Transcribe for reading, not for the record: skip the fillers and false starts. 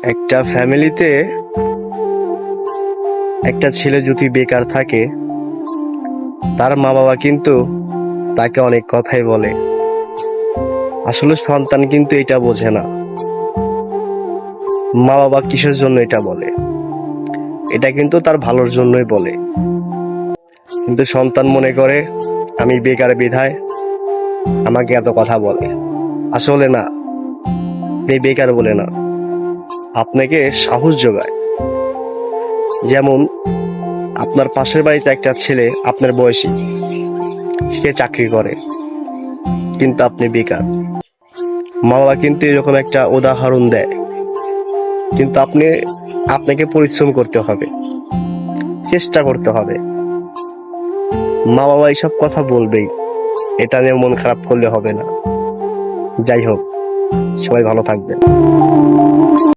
একটা ফ্যামিলিতে একটা ছেলে যদি বেকার থাকে, তার মা বাবা কিন্তু তাকে অনেক কথাই বলে। আসলে সন্তান কিন্তু এটা বোঝে না মা বাবা কিসের জন্য এটা বলে। এটা কিন্তু তার ভালোর জন্যই বলে, কিন্তু সন্তান মনে করে আমি বেকার বিধায় আমাকে এত কথা বলে। আসলে না, এই বেকার বলে না, আপনাকে সাহস যোগায়। যেমন আপনার পাশের বাড়িতে একটা ছেলে আপনার বয়সী, সে চাকরি করে কিন্তু আপনি বেকার। মা বাবা কিন্তু এরকম একটা উদাহরণ দেয়, কিন্তু আপনাকে পরিশ্রম করতে হবে, চেষ্টা করতে হবে। মা বাবা এইসব কথা বলবেই, এটা নিয়ে মন খারাপ করলে হবে না। যাই হোক, সবাই ভালো থাকবেন।